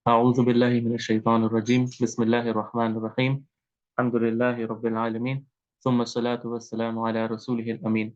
أعوذ بالله من الشيطان الرجيم بسم الله الرحمن الرحيم الحمد لله رب العالمين ثم الصلاة والسلام على رسوله الأمين।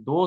2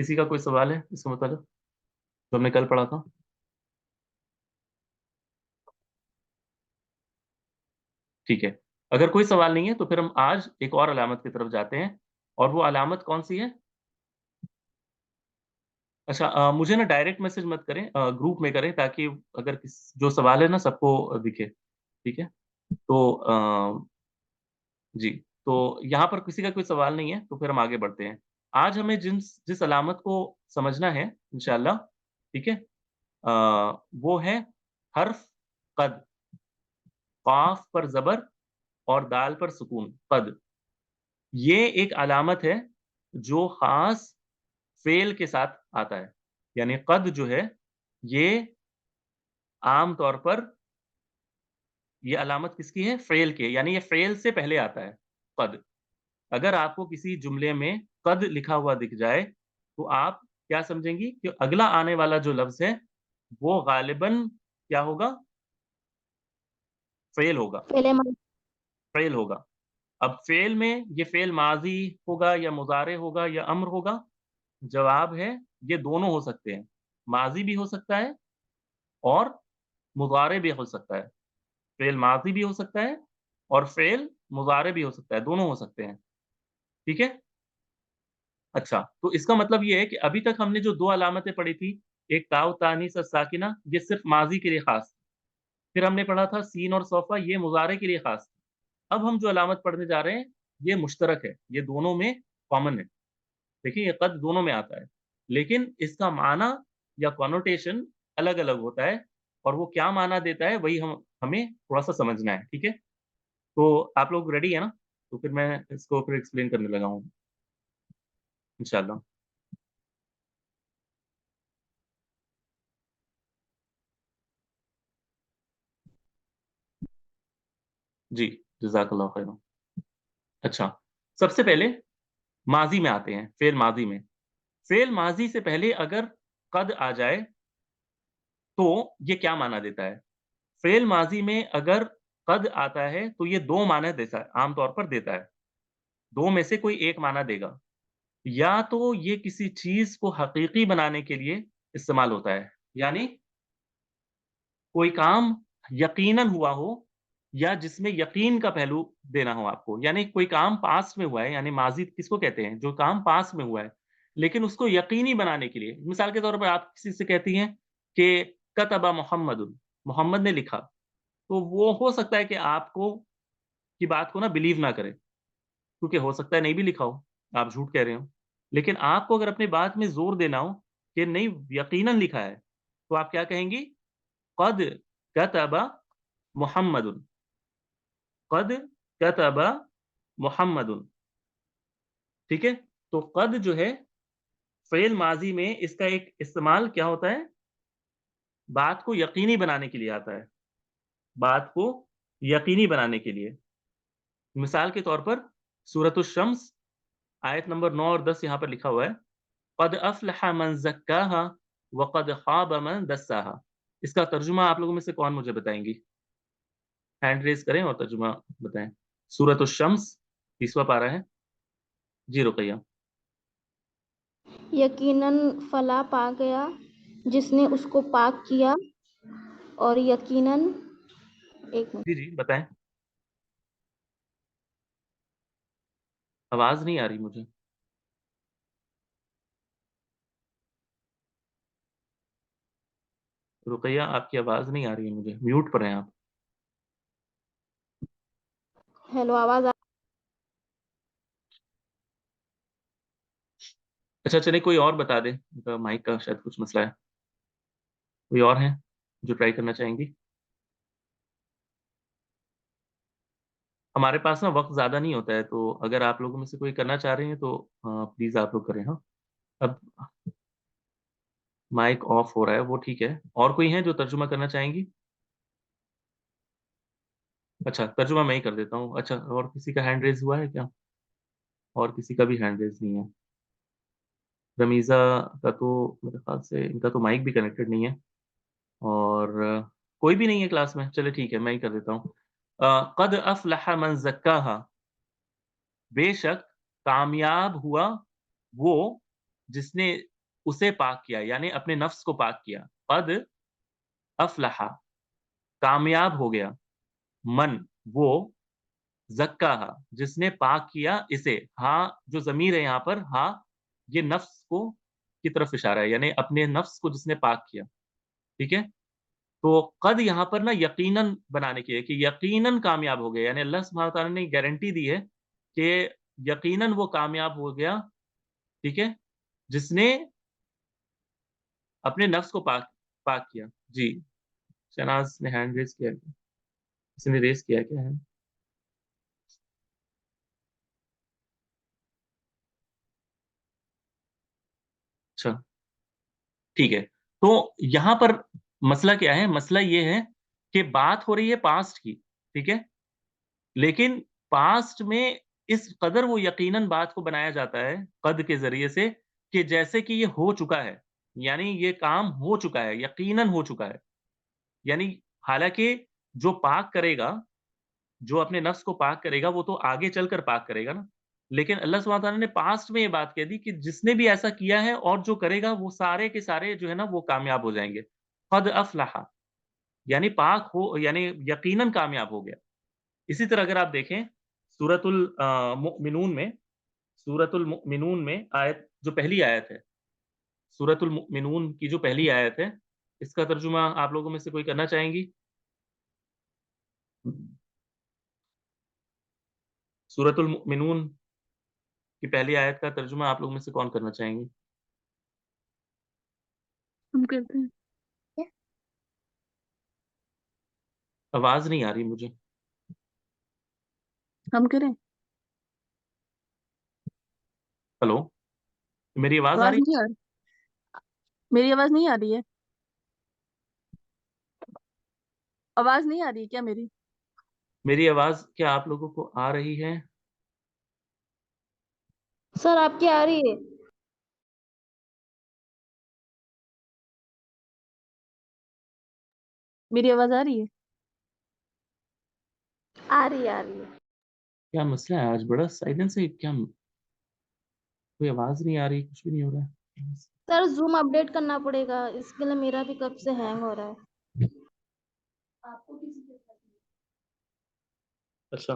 کسی کا کوئی سوال ہے اس کا مطلب جو ہم نے کل پڑھا تھا؟ ٹھیک ہے، اگر کوئی سوال نہیں ہے تو پھر ہم آج ایک اور علامت کی طرف جاتے ہیں، اور وہ علامت کون سی ہے؟ اچھا مجھے نا ڈائریکٹ میسج مت کریں، گروپ میں کریں تاکہ اگر جو سوال ہے نا سب کو دکھے، ٹھیک ہے؟ تو جی، تو یہاں پر کسی کا کوئی سوال نہیں ہے تو پھر ہم آگے بڑھتے ہیں۔ آج ہمیں جس علامت کو سمجھنا ہے انشاءاللہ، ٹھیک ہے، وہ ہے حرف قد، قاف پر زبر اور دال پر سکون، قد۔ یہ ایک علامت ہے جو خاص فعل کے ساتھ آتا ہے، یعنی قد جو ہے یہ عام طور پر یہ علامت کس کی ہے؟ فعل کے، یعنی یہ فعل سے پہلے آتا ہے قد۔ اگر آپ کو کسی جملے میں قد لکھا ہوا دکھ جائے تو آپ کیا سمجھیں گی کہ اگلا آنے والا جو لفظ ہے وہ غالباً کیا ہوگا؟ فعل ہوگا، فعل ماضی فعل ہوگا۔ اب فعل میں یہ فعل ماضی ہوگا یا مضارع ہوگا یا امر ہوگا؟ جواب ہے یہ دونوں ہو سکتے ہیں، ماضی بھی ہو سکتا ہے اور مضارع بھی ہو سکتا ہے، فعل ماضی بھی ہو سکتا ہے اور فعل مضارع بھی ہو سکتا ہے، دونوں ہو سکتے ہیں، ٹھیک ہے؟ اچھا، تو اس کا مطلب یہ ہے کہ ابھی تک ہم نے جو دو علامتیں پڑھی تھی، ایک تاء تانیث الساکنہ، یہ صرف ماضی کے لیے خاص، پھر ہم نے پڑھا تھا سین اور صوفہ، یہ مضارع کے لیے خاص۔ اب ہم جو علامت پڑھنے جا رہے ہیں یہ مشترک ہے، یہ دونوں میں کامن ہے، دیکھیں یہ قد دونوں میں آتا ہے، لیکن اس کا معنی یا کونوٹیشن الگ الگ ہوتا ہے، اور وہ کیا معنی دیتا ہے وہی ہمیں تھوڑا سا سمجھنا ہے، ٹھیک ہے؟ تو آپ لوگ ریڈی ہیں نا؟ تو پھر میں اس کو پھر ایکسپلین کرنے لگا ہوں انشاءاللہ۔ جی، جزاک اللہ خیر۔ اچھا، سب سے پہلے ماضی میں آتے ہیں، فعل ماضی میں۔ فعل ماضی سے پہلے اگر قد آ جائے تو یہ کیا معنی دیتا ہے؟ فعل ماضی میں اگر قد آتا ہے تو یہ دو معنی دیتا ہے، عام طور پر دیتا ہے، دو میں سے کوئی ایک معنی دے گا، یا تو یہ کسی چیز کو حقیقی بنانے کے لیے استعمال ہوتا ہے، یعنی کوئی کام یقیناً ہوا ہو یا جس میں یقین کا پہلو دینا ہو آپ کو، یعنی کوئی کام پاسٹ میں ہوا ہے، یعنی ماضی کس کو کہتے ہیں؟ جو کام پاسٹ میں ہوا ہے لیکن اس کو یقینی بنانے کے لیے، مثال کے طور پر آپ کسی سے کہتی ہیں کہ کتب محمد، محمد نے لکھا، تو وہ ہو سکتا ہے کہ آپ کو کی بات کو نا بلیو نہ کرے، کیونکہ ہو سکتا ہے نہیں بھی لکھا ہو، آپ جھوٹ کہہ رہے ہو، لیکن آپ کو اگر اپنی بات میں زور دینا ہو کہ نہیں یقیناً لکھا ہے، تو آپ کیا کہیں گی؟ قد کتب محمد، قد کتب محمد، ٹھیک ہے؟ تو قد جو ہے فعل ماضی میں اس کا ایک استعمال کیا ہوتا ہے؟ بات کو یقینی بنانے کے لیے آتا ہے، بات کو یقینی بنانے کے لیے۔ مثال کے طور پر سورۃ الشمس آیت نمبر 9 اور 10 یہاں پر لکھا ہوا ہے، قد افلح من زکاہا وقد خاب من دساہا۔ اس کا ترجمہ آپ لوگوں میں سے کون مجھے بتائیں گی؟ ہینڈ ریز کریں اور ترجمہ بتائیں۔ سورۃ الشمس 30واں پارہ ہے، جی رقیہ۔ یقیناً فلاح پا گیا جس نے اس کو پاک کیا، اور یقیناً ایک منٹ جی جی بتائیں، آواز نہیں آ رہی مجھے۔ رقیہ آپ کی آواز نہیں آ رہی ہے مجھے، میوٹ پر ہیں آپ۔ ہیلو، آواز اچھا چلے کوئی اور بتا دے، مائک کا شاید کچھ مسئلہ ہے، کوئی اور ہیں جو ٹرائی کرنا چاہیں گی؟ ہمارے پاس نا وقت زیادہ نہیں ہوتا ہے، تو اگر آپ لوگوں میں سے کوئی کرنا چاہ رہے ہیں تو پلیز آپ لوگ کریں۔ ہاں اب مائک آف ہو رہا ہے وہ ٹھیک ہے، اور کوئی ہیں جو ترجمہ کرنا چاہیں گی؟ اچھا ترجمہ میں ہی کر دیتا ہوں۔ اچھا اور کسی کا ہینڈ ریز ہوا ہے کیا؟ اور کسی کا بھی ہینڈ ریز نہیں ہے؟ رمیزہ کا تو میرے خیال سے ان کا تو مائک بھی کنیکٹڈ نہیں ہے، اور کوئی بھی نہیں ہے کلاس میں، چلے ٹھیک ہے میں ہی کر دیتا ہوں۔ قد افلح من زکاہا، بے شک کامیاب ہوا وہ جس نے اسے پاک کیا یعنی اپنے نفس کو پاک کیا. قد افلح کامیاب ہو گیا. من وہ زکاہا جس نے پاک کیا اسے. ہاں جو ضمیر ہے یہاں پر ہاں یہ نفس کو کی طرف اشارہ ہے یعنی اپنے نفس کو جس نے پاک کیا. ٹھیک ہے. تو قد یہاں پر نا یقیناً بنانے کی ہے کہ یقیناً کامیاب ہو گیا یعنی اللہ سبحانہ تعالیٰ نے گارنٹی دی ہے کہ یقیناً وہ کامیاب ہو گیا. ٹھیک ہے. جس نے اپنے نفس کو پاک کیا. جی شناز نے ہینڈ ریز کیا. اس نے ریز کیا کیا ہے. اچھا ٹھیک ہے. تو یہاں پر مسئلہ کیا ہے. مسئلہ یہ ہے کہ بات ہو رہی ہے پاسٹ کی. ٹھیک ہے. لیکن پاسٹ میں اس قدر وہ یقیناً بات کو بنایا جاتا ہے قد کے ذریعے سے کہ جیسے کہ یہ ہو چکا ہے یعنی یہ کام ہو چکا ہے یقیناً ہو چکا ہے. یعنی حالانکہ جو پاک کرے گا جو اپنے نفس کو پاک کرے گا وہ تو آگے چل کر پاک کرے گا نا. لیکن اللہ سبحانہ تعالیٰ نے پاسٹ میں یہ بات کہہ دی کہ جس نے بھی ایسا کیا ہے اور جو کرے گا وہ سارے کے سارے جو ہے نا وہ کامیاب ہو جائیں گے. قد افلح یعنی پاک ہو یعنی یقیناً کامیاب ہو گیا. اسی طرح اگر آپ دیکھیں سورۃ المؤمنون میں آیت جو پہلی آیت ہے سورۃ المؤمنون کی جو پہلی آیت ہے اس کا ترجمہ آپ لوگوں میں سے کوئی کرنا چاہیں گی. سورۃ المؤمنون کی پہلی آیت کا ترجمہ آپ لوگوں میں سے کون کرنا چاہیں گے. ہم کرتے ہیں. آواز نہیں آ رہی مجھے. ہم کریں. ہلو میری آواز آ آواز رہی. نہیں آ رہی. میری آواز نہیں آ رہی ہے. آواز نہیں آ رہی ہے کیا میری. میری آواز کیا آپ لوگوں کو آ رہی ہے. سر آپ کی آ رہی ہے. میری آواز آ رہی ہے. آ رہی ہے. کیا مسئلہ ہے آج بڑا سائلنس ہے. کیا کوئی آواز نہیں آ رہی کچھ بھی نہیں ہو رہا ہے. سر زوم اپڈیٹ کرنا پڑے گا اس کے لیے میرا بھی کب سے ہینگ ہو رہا ہے. آپ کو کسی کے ساتھ اچھا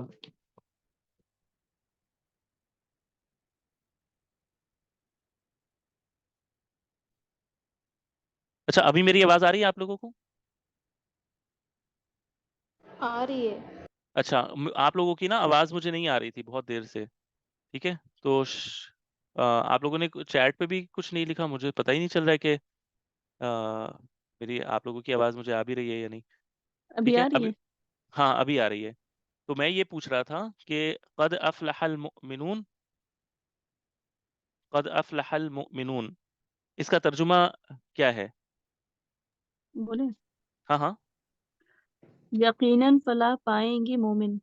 اچھا ابھی میری آواز آ رہی ہے آپ لوگوں کو. آ رہی ہے. اچھا آپ لوگوں کی نا آواز مجھے نہیں آ رہی تھی بہت دیر سے. ٹھیک ہے. تو آپ لوگوں نے چیٹ پہ بھی کچھ نہیں لکھا. مجھے پتہ ہی نہیں چل رہا ہے کہ میری آپ لوگوں کی آواز مجھے آ بھی رہی ہے یا نہیں. ابھی ٹھیک ہے آ رہی ابھی ہے. ہاں ابھی آ رہی ہے. تو میں یہ پوچھ رہا تھا کہ قد افلح المؤمنون اس کا ترجمہ کیا ہے. بولے. ہاں ہاں یقیناً فلاح پائیں گے مومن.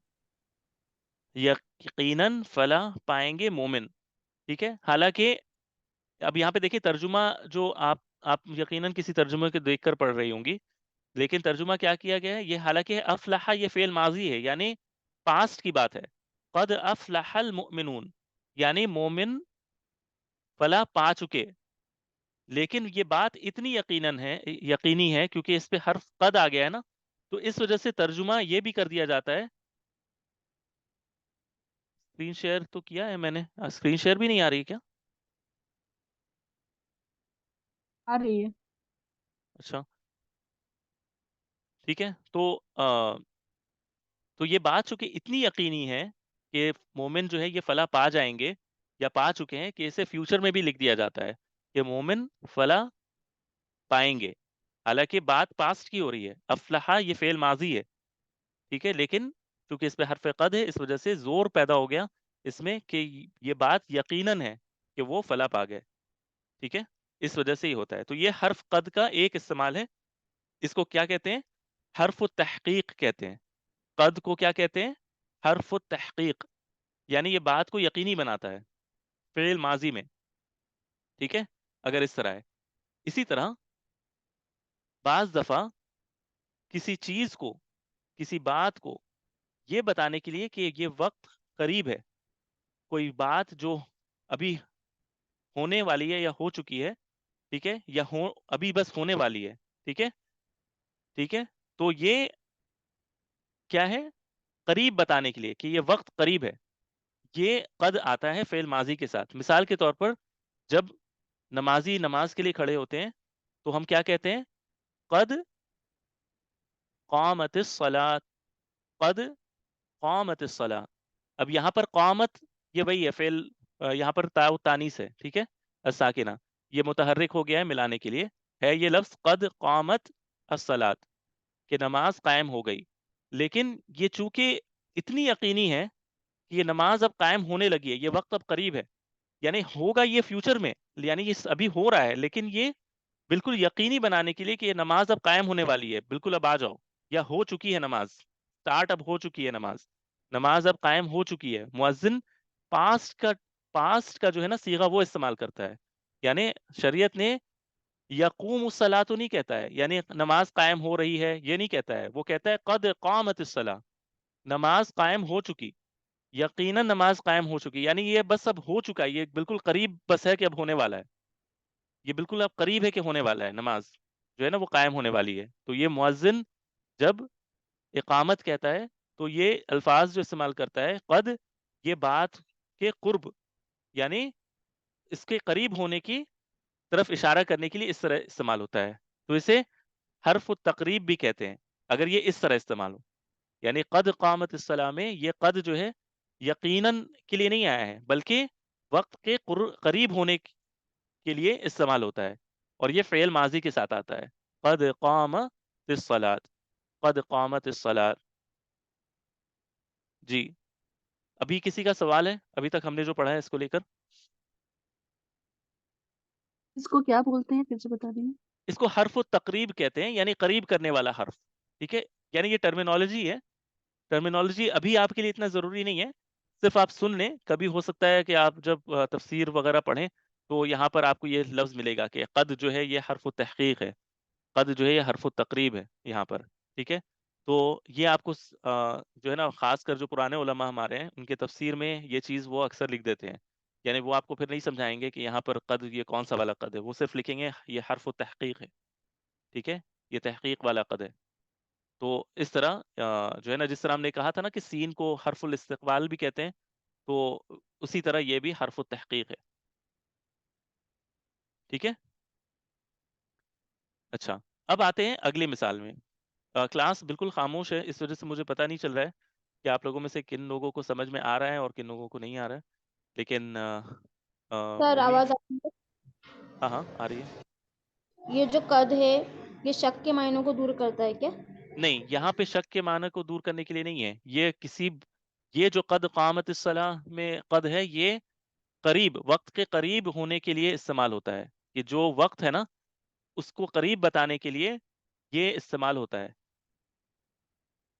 یقیناً فلاح پائیں گے مومن. ٹھیک ہے. حالانکہ اب یہاں پہ دیکھیے ترجمہ جو آپ یقیناً کسی ترجمے کے دیکھ کر پڑھ رہی ہوں گی. لیکن ترجمہ کیا کیا گیا ہے. یہ حالانکہ افلح یہ فعل ماضی ہے یعنی پاسٹ کی بات ہے. قد افلح المؤمنون یعنی مومن فلاح پا چکے. لیکن یہ بات اتنی یقینی ہے کیونکہ اس پہ حرف قد آ گیا ہے نا. تو اس وجہ سے ترجمہ یہ بھی کر دیا جاتا ہے. اسکرین شیئر تو کیا ہے میں نے. اسکرین شیئر بھی نہیں آ رہی کیا. آ رہی ہے. اچھا ٹھیک ہے. تو یہ بات چونکہ اتنی یقینی ہے کہ مومن جو ہے یہ فلاح پا جائیں گے یا پا چکے ہیں کہ اسے فیوچر میں بھی لکھ دیا جاتا ہے کہ مومن فلاح پائیں گے. حالانکہ بات پاسٹ کی ہو رہی ہے. افلح یہ فعل ماضی ہے. ٹھیک ہے. لیکن چونکہ اس پہ حرف قد ہے اس وجہ سے زور پیدا ہو گیا اس میں کہ یہ بات یقیناً ہے کہ وہ فلاح پا گئے. ٹھیک ہے. اس وجہ سے ہی ہوتا ہے. تو یہ حرف قد کا ایک استعمال ہے. اس کو کیا کہتے ہیں. حرف التحقیق کہتے ہیں. قد کو کیا کہتے ہیں. حرف التحقیق یعنی یہ بات کو یقینی بناتا ہے فعل ماضی میں. ٹھیک ہے. اگر اس طرح ہے. اسی طرح بعض دفعہ کسی چیز کو کسی بات کو یہ بتانے کے لیے کہ یہ وقت قریب ہے. کوئی بات جو ابھی ہونے والی ہے یا ہو چکی ہے ٹھیک ہے، یا ابھی بس ہونے والی ہے. ٹھیک ہے، ٹھیک ہے. تو یہ کیا ہے؟ قریب بتانے کے لیے کہ یہ وقت قریب ہے. یہ قد آتا ہے فعل ماضی کے ساتھ. مثال کے طور پر جب نمازی نماز کے لیے کھڑے ہوتے ہیں تو ہم کیا کہتے ہیں؟ قد قامت الصلاۃ، قد قامت الصلاۃ. اب یہاں پر قامت یہ وہی ہے فعل، یہاں پر تا و تانیث ہے. ٹھیک ہے، الساکنہ، یہ متحرک ہو گیا ہے ملانے کے لیے. ہے یہ لفظ قد قامت الصلاۃ، کہ نماز قائم ہو گئی. لیکن یہ چونکہ اتنی یقینی ہے کہ یہ نماز اب قائم ہونے لگی ہے، یہ وقت اب قریب ہے، یعنی ہوگا یہ فیوچر میں، یعنی یہ ابھی ہو رہا ہے، لیکن یہ بالکل یقینی بنانے کے لیے کہ یہ نماز اب قائم ہونے والی ہے، بالکل اب آ جاؤ، یا ہو چکی ہے نماز، سٹارٹ اب ہو چکی ہے نماز، نماز اب قائم ہو چکی ہے. مؤذن پاسٹ کا جو ہے نا صیغہ وہ استعمال کرتا ہے. یعنی شریعت نے یقوم الصلاۃ تو نہیں کہتا ہے، یعنی نماز قائم ہو رہی ہے یہ نہیں کہتا ہے، وہ کہتا ہے قد قامت الصلاۃ، نماز قائم ہو چکی، یقیناً نماز قائم ہو چکی، یعنی یہ بس اب ہو چکا ہے، یہ بالکل قریب بس ہے کہ اب ہونے والا ہے، یہ بالکل اب قریب ہے کہ ہونے والا ہے، نماز جو ہے نا وہ قائم ہونے والی ہے. تو یہ مؤذن جب اقامت کہتا ہے تو یہ الفاظ جو استعمال کرتا ہے قد، یہ بات کے قرب، یعنی اس کے قریب ہونے کی طرف اشارہ کرنے کے لیے اس طرح استعمال ہوتا ہے. تو اسے حرف التقریب بھی کہتے ہیں اگر یہ اس طرح استعمال ہو. یعنی قد قامت الصلاۃ میں یہ قد جو ہے یقیناً کے لیے نہیں آیا ہے، بلکہ وقت کے قریب ہونے کے لیے استعمال ہوتا ہے، اور یہ فعل ماضی کے ساتھ آتا ہے. قد قامت الصلاۃ، قد قامت الصلاۃ. جی، ابھی کسی کا سوال ہے ابھی تک ہم نے جو پڑھا ہے اس کو لے کر؟ اس کو کیا بولتے ہیں، پھر سے بتا دیں؟ اس کو حرف التقریب کہتے ہیں، یعنی قریب کرنے والا حرف. ٹھیک ہے، یعنی یہ ٹرمینالوجی ہے، ٹرمینالوجی ابھی آپ کے لیے اتنا ضروری نہیں ہے، صرف آپ سن لیں. کبھی ہو سکتا ہے کہ آپ جب تفسیر وغیرہ پڑھیں تو یہاں پر آپ کو یہ لفظ ملے گا کہ قد جو ہے یہ حرف التحقیق ہے، قد جو ہے یہ حرف التقریب ہے یہاں پر. ٹھیک ہے، تو یہ آپ کو جو ہے نا خاص کر جو پرانے علماء ہمارے ہیں ان کے تفسیر میں یہ چیز وہ اکثر لکھ دیتے ہیں. یعنی وہ آپ کو پھر نہیں سمجھائیں گے کہ یہاں پر قد یہ کون سا والا قد ہے، وہ صرف لکھیں گے یہ حرف التحقیق ہے. ٹھیک ہے، یہ تحقیق والا قد ہے. تو اس طرح جو ہے نا جس طرح ہم نے کہا تھا نا کہ سین کو حرف الاستقبال بھی کہتے ہیں، تو اسی طرح یہ بھی حرف التحقیق ہے. ٹھیک ہے، اچھا، اب آتے ہیں اگلی مثال میں. کلاس بالکل خاموش ہے، اس وجہ سے مجھے پتہ نہیں چل رہا ہے کہ آپ لوگوں میں سے کن لوگوں کو سمجھ میں آ رہا ہے اور کن لوگوں کو نہیں آ رہا ہے، لیکن سر امید، آواز آتی ہے؟ ہاں ہاں آ رہی ہے. یہ جو قد ہے یہ شک کے معنوں کو دور کرتا ہے کیا؟ نہیں، یہاں پہ شک کے معنی کو دور کرنے کے لیے نہیں ہے، یہ جو قد قامت الصلاۃ میں قد ہے یہ قریب، وقت کے قریب ہونے کے لیے استعمال ہوتا ہے، کہ جو وقت ہے نا اس کو قریب بتانے کے لیے یہ استعمال ہوتا ہے،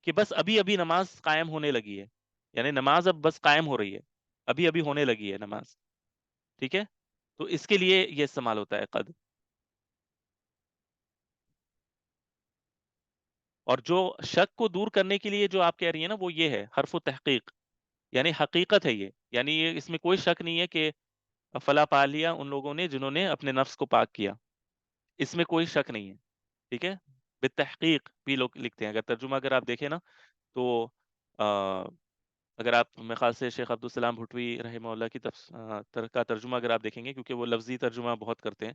کہ بس ابھی ابھی نماز قائم ہونے لگی ہے، یعنی نماز اب بس قائم ہو رہی ہے، ابھی ابھی ہونے لگی ہے نماز. ٹھیک ہے، تو اس کے لیے یہ استعمال ہوتا ہے قد. اور جو شک کو دور کرنے کے لیے جو آپ کہہ رہی ہیں نا وہ یہ ہے حرف تحقیق، یعنی حقیقت ہے یہ، یعنی یہ اس میں کوئی شک نہیں ہے کہ فلاں پا لیا ان لوگوں نے جنہوں نے اپنے نفس کو پاک کیا، اس میں کوئی شک نہیں ہے. ٹھیک ہے، بالتحقیق بھی لوگ لکھتے ہیں. اگر ترجمہ اگر آپ دیکھیں نا تو اگر آپ میرے خیال سے شیخ عبدالسلام بھٹوی رحمہ اللہ کی کا ترجمہ اگر آپ دیکھیں گے، کیونکہ وہ لفظی ترجمہ بہت کرتے ہیں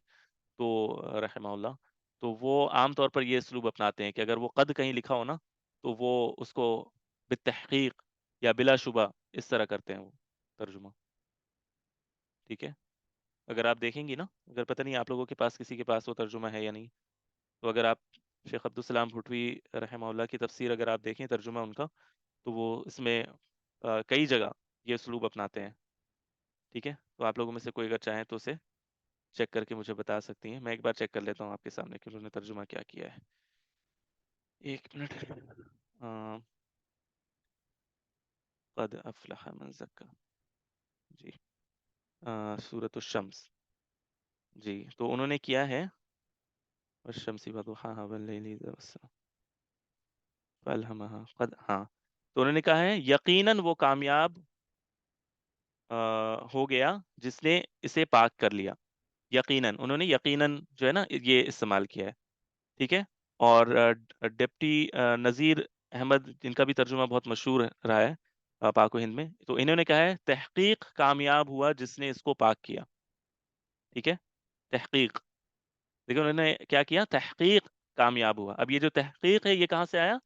تو رحمہ اللہ، تو وہ عام طور پر یہ اسلوب اپناتے ہیں کہ اگر وہ قد کہیں لکھا ہو نا تو وہ اس کو بالتحقیق یا بلا شبہ اس طرح کرتے ہیں وہ ترجمہ. ٹھیک ہے، اگر آپ دیکھیں گی نا، اگر پتہ نہیں آپ لوگوں کے پاس کسی کے پاس وہ ترجمہ ہے یا نہیں، تو اگر آپ شیخ عبدالسلام بھٹوی رحمہ اللہ کی تفسیر اگر آپ دیکھیں ترجمہ ان کا، تو وہ اس میں کئی جگہ یہ اسلوب اپناتے ہیں. ٹھیک ہے، تو آپ لوگوں میں سے کوئی اگر چاہیں تو اسے چیک کر کے مجھے بتا سکتی ہیں. میں ایک بار چیک کر لیتا ہوں آپ کے سامنے کہ انہوں نے ترجمہ کیا کیا ہے. ایک منٹ. قد افلح من زکا، جی، سورۃ الشمس. جی، تو انہوں نے کیا ہے والشمس وضحاها واللیل اذا یغشی فالہمہا قد، ہاں، تو انہوں نے کہا ہے یقیناً وہ کامیاب ہو گیا جس نے اسے پاک کر لیا. یقیناً، انہوں نے یقیناً جو ہے نا یہ استعمال کیا ہے، ٹھیک ہے. اور ڈپٹی نذیر احمد، جن کا بھی ترجمہ بہت مشہور رہا ہے پاک و ہند میں، تو انہوں نے کہا ہے تحقیق کامیاب ہوا جس نے اس کو پاک کیا. ٹھیک ہے، تحقیق، لیکن انہوں نے کیا کیا؟ تحقیق کامیاب ہوا. اب یہ جو تحقیق ہے یہ کہاں سے آیا؟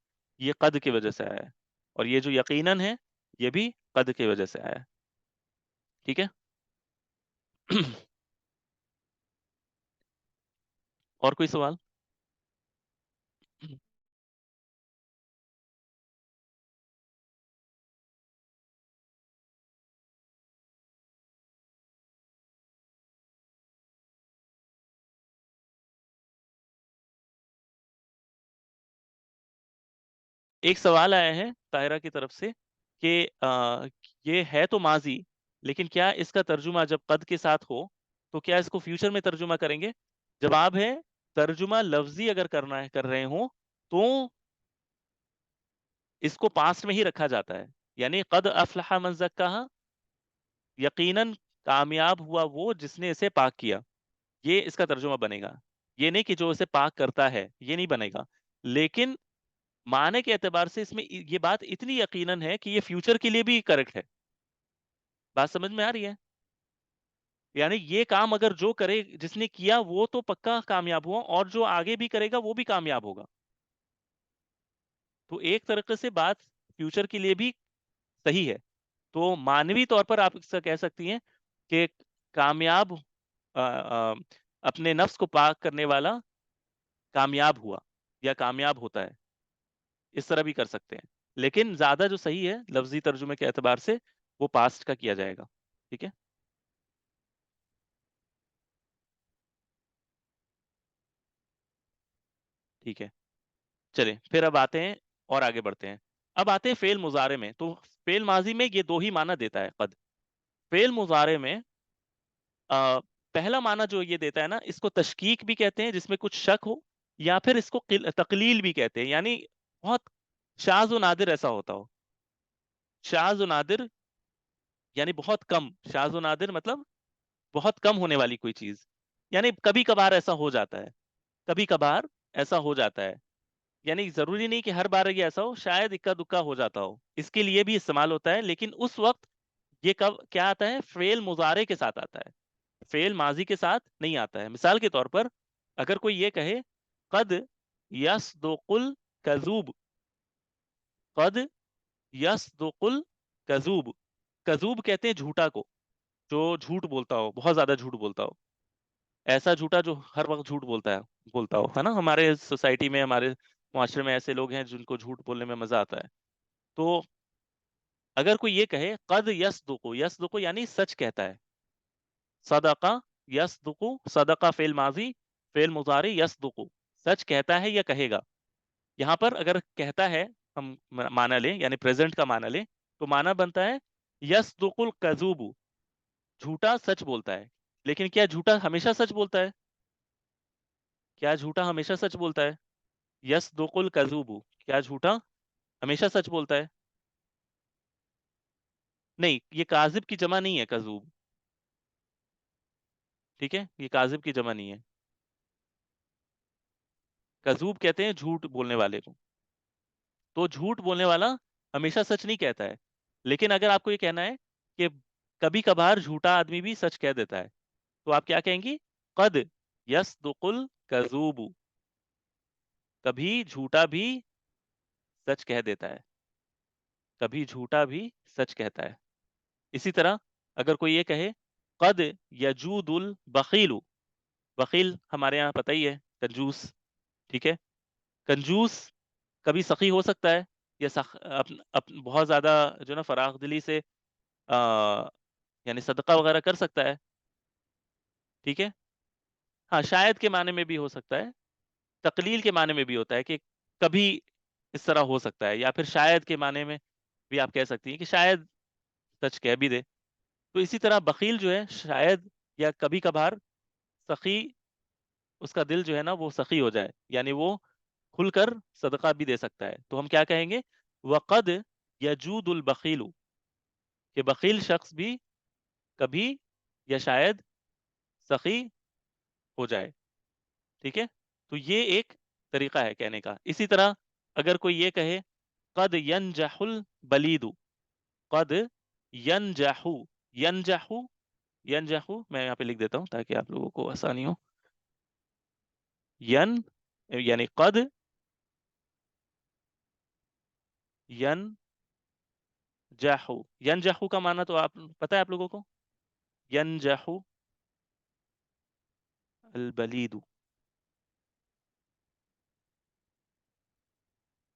یہ قد کی وجہ سے آیا ہے. اور یہ جو یقیناً ہے یہ بھی قد کی وجہ سے آیا ہے. ٹھیک ہے. اور کوئی سوال؟ ایک سوال آیا ہے طاہرہ کی طرف سے کہ یہ ہے تو ماضی، لیکن کیا اس کا ترجمہ جب قد کے ساتھ ہو تو کیا اس کو فیوچر میں ترجمہ کریں گے؟ جواب ہے ترجمہ لفظی اگر کر رہے ہوں تو اس کو پاسٹ میں ہی رکھا جاتا ہے. یعنی قد افلح من زکاہا، یقیناً کامیاب ہوا وہ جس نے اسے پاک کیا، یہ اس کا ترجمہ بنے گا. یہ نہیں کہ جو اسے پاک کرتا ہے، یہ نہیں بنے گا. لیکن معنی کے اعتبار سے اس میں یہ بات اتنی یقیناً ہے کہ یہ فیوچر کے لیے بھی کریکٹ ہے. بات سمجھ میں آ رہی ہے؟ یعنی یہ کام اگر جو کرے، جس نے کیا وہ تو پکا کامیاب ہوا، اور جو آگے بھی کرے گا وہ بھی کامیاب ہوگا. تو ایک طریقے سے بات فیوچر کے لیے بھی صحیح ہے. تو معنوی طور پر آپ اس سے کہہ سکتی ہیں کہ کامیاب اپنے نفس کو پاک کرنے والا کامیاب ہوا یا کامیاب ہوتا ہے، اس طرح بھی کر سکتے ہیں. لیکن زیادہ جو صحیح ہے لفظی ترجمے کے اعتبار سے وہ پاسٹ کا کیا جائے گا. ٹھیک ہے. ٹھیک ہے، چلیں پھر اب آتے ہیں اور آگے بڑھتے ہیں. اب آتے ہیں فعل مضارع میں. تو فعل ماضی میں یہ دو ہی معنی دیتا ہے قد. فعل مضارع میں پہلا معنی جو یہ دیتا ہے نا، اس کو تشکیک بھی کہتے ہیں جس میں کچھ شک ہو، یا پھر اس کو تقلیل بھی کہتے ہیں، یعنی بہت شاذ و نادر ایسا ہوتا ہو. شاذ و نادر یعنی بہت کم. شاذ و نادر مطلب بہت کم ہونے والی کوئی چیز، یعنی کبھی کبھار ایسا ہو جاتا ہے. کبھی کبھار ایسا ہو جاتا ہے، یعنی ضروری نہیں کہ ہر بار یہ ایسا ہو، شاید اکا دکا ہو جاتا ہو. اس کے لیے بھی استعمال ہوتا ہے. لیکن اس وقت یہ کب کیا آتا ہے؟ فعل مضارع کے ساتھ آتا ہے، فعل ماضی کے ساتھ نہیں آتا ہے. مثال کے طور پر اگر کوئی یہ کہے قد یصدق الکذوب، قد یصدق الکذوب. کذوب کہتے ہیں جھوٹا کو، جو جھوٹ بولتا ہو، بہت زیادہ جھوٹ بولتا ہو. ایسا جھوٹا جو ہر وقت جھوٹ بولتا ہو نا. ہمارے سوسائٹی میں، ہمارے معاشرے میں ایسے لوگ ہیں جن کو جھوٹ بولنے میں مزہ آتا ہے. تو اگر کوئی یہ کہے قد یصدق، یصدق یعنی سچ کہتا ہے. صدقہ یصدق، صدقہ فعل ماضی، فعل مضارع یصدق، سچ کہتا ہے یا کہے گا. یہاں پر اگر کہتا ہے ہم معنی لیں، یعنی پریزنٹ کا معنی لیں، تو معنی بنتا ہے یصدق الکذوب، جھوٹا سچ بولتا ہے. لیکن کیا جھوٹا ہمیشہ سچ بولتا ہے؟ کیا جھوٹا ہمیشہ سچ بولتا ہے؟ یصدق الکذوب، کیا جھوٹا ہمیشہ سچ بولتا ہے؟ نہیں، یہ کاذب کی جمع نہیں ہے کذوب. ٹھیک ہے، یہ کاذب کی جمع نہیں ہے. کذوب کہتے ہیں جھوٹ بولنے والے کو. تو جھوٹ بولنے والا ہمیشہ سچ نہیں کہتا ہے. لیکن اگر آپ کو یہ کہنا ہے کہ کبھی کبھار جھوٹا آدمی بھی سچ کہہ دیتا ہے، تو آپ کیا کہیں گی؟ قد یصدق الکذوب، کبھی جھوٹا بھی سچ کہہ دیتا ہے، کبھی جھوٹا بھی سچ کہتا ہے. اسی طرح اگر کوئی یہ کہے قد یجود البخیل، بخیل ہمارے یہاں پتہ ہی ہے کنجوس. ٹھیک ہے، کنجوس کبھی سخی ہو سکتا ہے، یا بہت زیادہ جو نا فراخ دلی سے یعنی صدقہ وغیرہ کر سکتا ہے. ٹھیک ہے، ہاں شاید کے معنی میں بھی ہو سکتا ہے، تقلیل کے معنی میں بھی ہوتا ہے کہ کبھی اس طرح ہو سکتا ہے، یا پھر شاید کے معنی میں بھی آپ کہہ سکتی ہیں کہ شاید سچ کہہ بھی دے. تو اسی طرح بخیل جو ہے شاید یا کبھی کبھار سخی، اس کا دل جو ہے نا وہ سخی ہو جائے، یعنی وہ کھل کر صدقہ بھی دے سکتا ہے. تو ہم کیا کہیں گے؟ وقد یجود البخیل، کہ بخیل شخص بھی کبھی یا شاید سخی ہو جائے. ٹھیک ہے, تو یہ ایک طریقہ ہے کہنے کا. اسی طرح اگر کوئی یہ کہے قد ینجح البلید, قد ینجح, ینجح, ینجح میں یہاں پہ لکھ دیتا ہوں تاکہ آپ لوگوں کو آسانی ہو. ین یعنی قد, ینجح, ینجح کا معنی تو آپ پتہ ہے آپ لوگوں کو, ینجح البلید,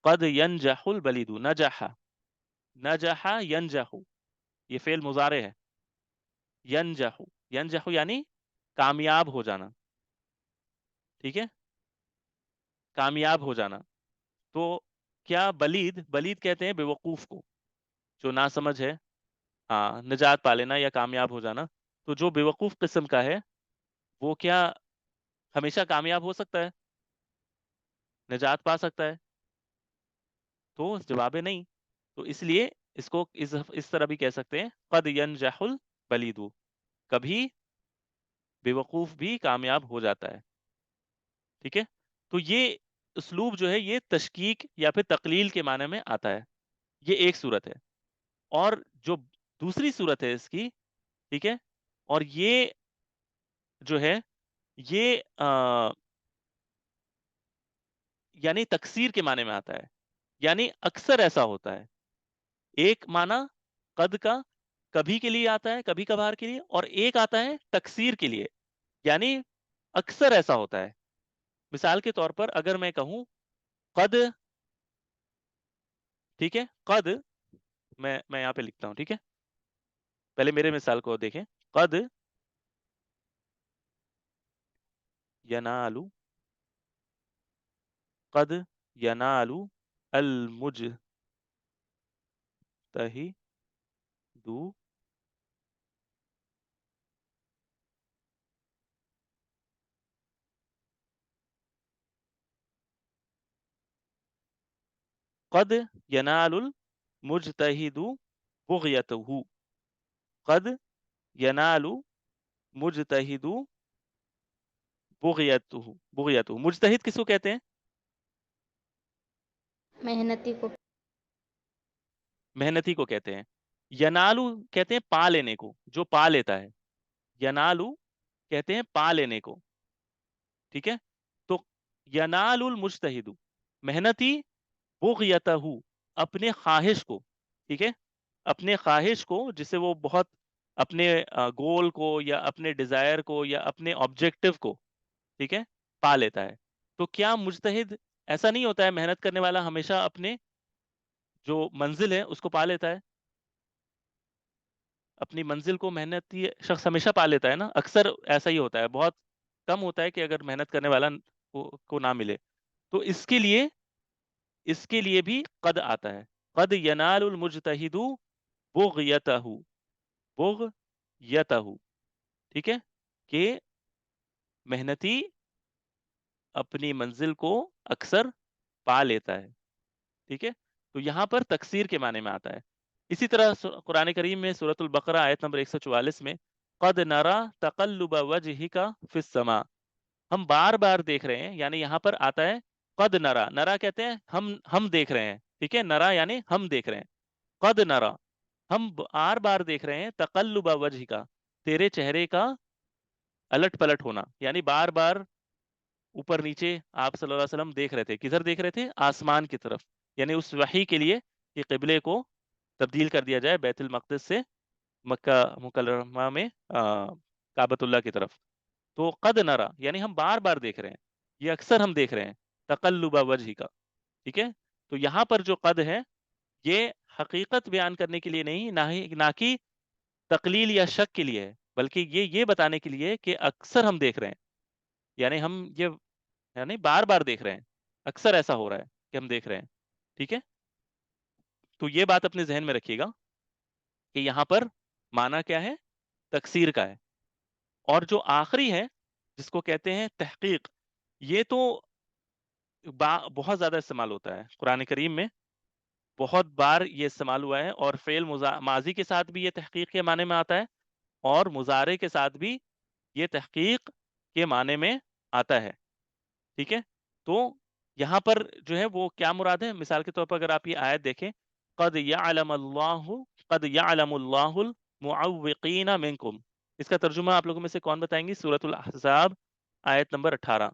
قد ینجح البلید, نجح, نجح ینجح, یہ فعل مضارع ہے. ینجح, ینجح یعنی کامیاب ہو جانا. ٹھیک ہے, کامیاب ہو جانا. تو کیا بلید, بلید کہتے ہیں بے وقوف کو, جو ناسمجھ ہے, ہاں, نجات پا لینا یا کامیاب ہو جانا. تو جو بے وقوف قسم کا ہے وہ کیا ہمیشہ کامیاب ہو سکتا ہے, نجات پا سکتا ہے؟ تو جواب ہے نہیں. تو اس لیے اس کو اس طرح بھی کہہ سکتے ہیں قد ینجح البلید, کبھی بے وقوف بھی کامیاب ہو جاتا ہے. ٹھیک ہے, تو یہ اسلوب جو ہے یہ تشکیک یا پھر تقلیل کے معنی میں آتا ہے. یہ ایک صورت ہے. اور جو دوسری صورت ہے اس کی, ٹھیک ہے, اور یہ جو ہے یہ یعنی تکثیر کے معنی میں آتا ہے. یعنی اکثر ایسا ہوتا ہے. ایک معنی قد کا کبھی کے لیے آتا ہے, کبھی کبھار کے لیے, اور ایک آتا ہے تکثیر کے لیے, یعنی اکثر ایسا ہوتا ہے. مثال کے طور پر اگر میں کہوں قد, ٹھیک ہے, قد, میں یہاں پہ لکھتا ہوں. ٹھیک ہے, پہلے میرے مثال کو دیکھیں. قد ینالو, قد ینالو المجتہدو قد ینال المجتہد بغیتہ, قد ینال مجتہد بغیتہ, بغیتہ. مجتہد کس کو کہتے ہیں؟ محنتی کو. محنتی کو کہتے ہیں. ینالو کہتے ہیں پا لینے کو, جو پا لیتا ہے. ینالو کہتے ہیں پا لینے کو. ٹھیک ہے, تو ینال المجتہد, محنتی, بغیتہ, اپنے خواہش کو. ٹھیک ہے, اپنے خواہش کو, جسے وہ بہت اپنے گول کو یا اپنے ڈیزائر کو یا اپنے آبجیکٹو کو, ٹھیک ہے, پا لیتا ہے. تو کیا مجتہد ایسا نہیں ہوتا ہے, محنت کرنے والا ہمیشہ اپنے جو منزل ہے اس کو پا لیتا ہے؟ اپنی منزل کو محنتی شخص ہمیشہ پا لیتا ہے نا, اکثر ایسا ہی ہوتا ہے. بہت کم ہوتا ہے کہ اگر محنت کرنے والا کو نہ ملے. تو اس کے لیے بھی قد آتا ہے. قد ینال المجتہد بغیتہ, بغیتہ. ٹھیک ہے, کہ محنتی اپنی منزل کو اکثر پا لیتا ہے. ٹھیک ہے, تو یہاں پر تکثیر کے معنی میں آتا ہے. اسی طرح قرآن کریم میں سورۃ البقرہ آیت نمبر 144 میں قد نرا تقلب وجہک فی السماء, ہم بار بار دیکھ رہے ہیں, یعنی یہاں پر آتا ہے قد نرا. نرا کہتے ہیں ہم دیکھ رہے ہیں. ٹھیک ہے, نرا یعنی ہم دیکھ رہے ہیں. قد نرا, ہم بار بار دیکھ رہے ہیں, تقلب وجہک, تیرے چہرے کا الٹ پلٹ ہونا, یعنی بار بار اوپر نیچے آپ صلی اللہ علیہ وسلم دیکھ رہے تھے. کدھر دیکھ رہے تھے؟ آسمان کی طرف. یعنی اس وحی کے لیے کہ قبلے کو تبدیل کر دیا جائے بیت المقدس سے مکہ مکرمہ میں کعبۃ اللہ کی طرف. تو قد نرا یعنی ہم بار بار دیکھ رہے ہیں, یہ اکثر ہم دیکھ رہے ہیں, تقلب وجہ کا. ٹھیک ہے, تو یہاں پر جو قد ہے یہ حقیقت بیان کرنے کے لیے نہیں, نہ کہ تقلیل یا شک کے لیے ہے, بلکہ یہ بتانے کے لیے کہ اکثر ہم دیکھ رہے ہیں. یعنی ہم یہ یعنی بار بار دیکھ رہے ہیں, اکثر ایسا ہو رہا ہے کہ ہم دیکھ رہے ہیں. ٹھیک ہے, تو یہ بات اپنے ذہن میں رکھیے گا کہ یہاں پر معنی کیا ہے, تکثیر کا ہے. اور جو آخری ہے جس کو کہتے ہیں تحقیق, یہ تو بہت زیادہ استعمال ہوتا ہے قرآن کریم میں, بہت بار یہ استعمال ہوا ہے. اور فعل ماضی کے ساتھ بھی یہ تحقیق کے معنی میں آتا ہے, اور مضارع کے ساتھ بھی یہ تحقیق کے معنی میں آتا ہے. ٹھیک ہے, تو یہاں پر جو ہے وہ کیا مراد ہے؟ مثال کے طور پر اگر آپ یہ آیت دیکھیں, قد یعلم اللہ المعوقین منکم, اس کا ترجمہ آپ لوگوں میں سے کون بتائیں گی؟ سورۃ الاحزاب آیت نمبر 18.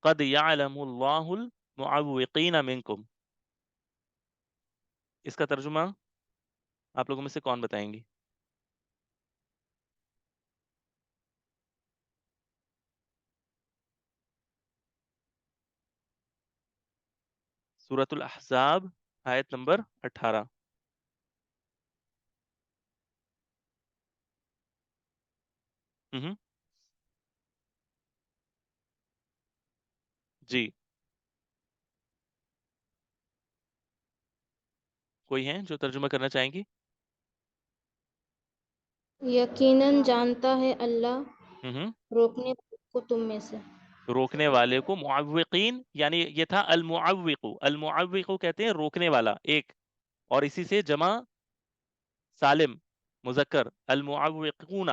قد یعلم اللہ المعوقین منکم, اس کا ترجمہ آپ لوگوں میں سے کون بتائیں گی؟ سورۃ الاحزاب آیت نمبر 18. جی, کوئی ہیں جو ترجمہ کرنا چاہیں گی؟ یقیناً جانتا ہے اللہ ہوں روکنے کو تم میں سے. روکنے والے کو معوقین, یعنی یہ تھا المعوق. المعوق کہتے ہیں روکنے والا ایک, اور اسی سے جمع سالم مذکر المعوقون,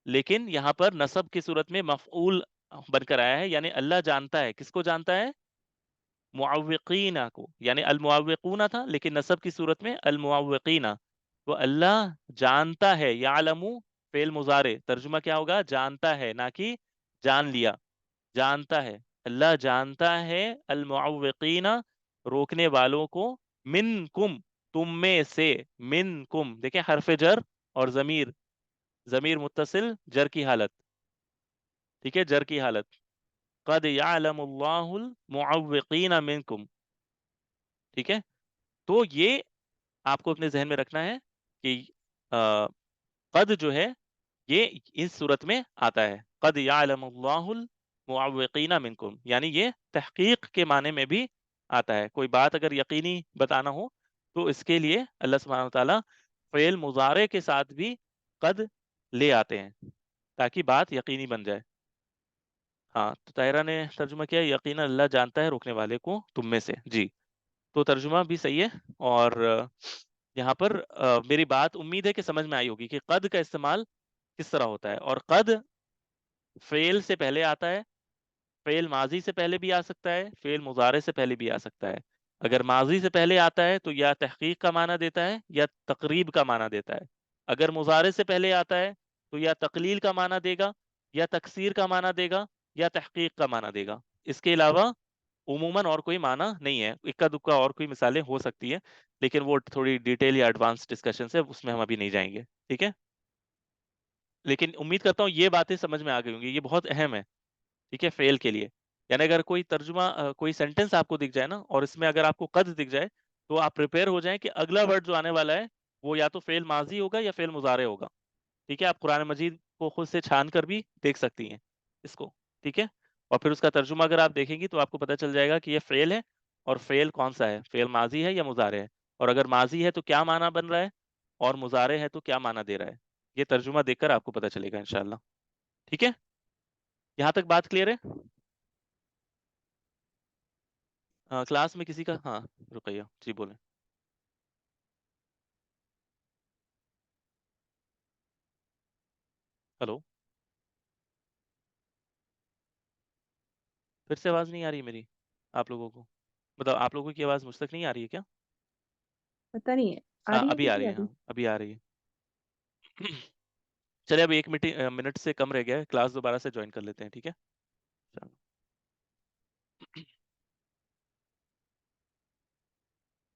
لیکن یہاں پر نصب کی صورت میں مفعول بن کر آیا ہے, یعنی اللہ جانتا ہے. کس کو جانتا ہے؟ معوقین کو, یعنی المعوقون تھا لیکن نصب کی صورت میں المعوقین. تو اللہ جانتا ہے, یعلم فعل مضارع, ترجمہ کیا ہوگا؟ جانتا ہے, نہ کہ جان لیا, جانتا ہے. اللہ جانتا ہے المعوقین روکنے والوں کو, منکم تم میں سے, منکم دیکھیں حرف جر اور ضمیر, ضمیر متصل جر کی حالت. ٹھیک ہے, جر کی حالت. قد یعلم اللہ المعوقین منکم. ٹھیک ہے, تو یہ آپ کو اپنے ذہن میں رکھنا ہے کہ قد جو ہے یہ اس صورت میں آتا ہے, قد یعلم اللہ المعوقین منکم, یعنی یہ تحقیق کے معنی میں بھی آتا ہے. کوئی بات اگر یقینی بتانا ہو تو اس کے لیے اللہ سبحانہ وتعالی فعل مضارع کے ساتھ بھی قد لے آتے ہیں تاکہ بات یقینی بن جائے. ہاں, تو طاہرہ نے ترجمہ کیا یقینا اللہ جانتا ہے روکنے والے کو تم میں سے. جی, تو ترجمہ بھی صحیح ہے. اور یہاں پر میری بات امید ہے کہ سمجھ میں آئی ہوگی کہ قد کا استعمال کس طرح ہوتا ہے. اور قد فعل سے پہلے آتا ہے, فعل ماضی سے پہلے بھی آ سکتا ہے, فعل مضارع سے پہلے بھی آ سکتا ہے. اگر ماضی سے پہلے آتا ہے تو یا تحقیق کا معنی دیتا ہے یا تقریب کا معنی دیتا ہے. اگر مضارع سے پہلے آتا ہے تو یا تقلیل کا معنی دے گا, یا تکثیر کا معنی دے گا, یا تحقیق کا معنی دے گا. اس کے علاوہ عموماً اور کوئی معنی نہیں ہے. اکا دکا اور کوئی مثالیں ہو سکتی ہیں, لیکن وہ تھوڑی ڈیٹیل یا ایڈوانس ڈسکشن سے, اس میں ہم ابھی نہیں جائیں گے. ٹھیک ہے, لیکن امید کرتا ہوں یہ باتیں سمجھ میں آ گئی ہوں گی, یہ بہت اہم ہے. ٹھیک ہے, فعل کے لیے. یعنی اگر کوئی ترجمہ کوئی سینٹنس آپ کو دکھ جائے نا, اور اس میں اگر آپ کو قد دکھ جائے, تو آپ پریپیئر ہو جائیں کہ اگلا ورڈ جو آنے والا ہے وہ یا تو فعل ماضی ہوگا یا فعل مضارع ہوگا. ٹھیک ہے, آپ قرآن مجید کو خود سے چھان کر بھی دیکھ سکتی ہیں اس کو. ٹھیک ہے, اور پھر اس کا ترجمہ اگر آپ دیکھیں گی تو آپ کو پتہ چل جائے گا کہ یہ فعل ہے, اور فعل کون سا ہے, فعل ماضی ہے یا مضارع ہے, اور اگر ماضی ہے تو کیا معنی بن رہا ہے, اور مضارع ہے تو کیا معنی دے رہا ہے. یہ ترجمہ دیکھ کر آپ کو پتہ چلے گا انشاءاللہ. ٹھیک ہے, یہاں تک بات کلیئر ہے؟ کلاس میں کسی کا, ہاں رقیہ جی بولیں. ہلو, پھر سے آواز نہیں آ رہی میری آپ لوگوں کو؟ مطلب آپ لوگوں کی آواز مجھ تک نہیں آ رہی ہے کیا؟ پتہ نہیں ہے آ رہی ہے ابھی کہ آ نہیں رہی آ ہے, رہی. ہاں ابھی آ رہی ہے. چلے اب 1 منٹ سے کم رہ گیا ہے, کلاس دوبارہ سے جوائن کر لیتے ہیں. ٹھیک ہے, چلو.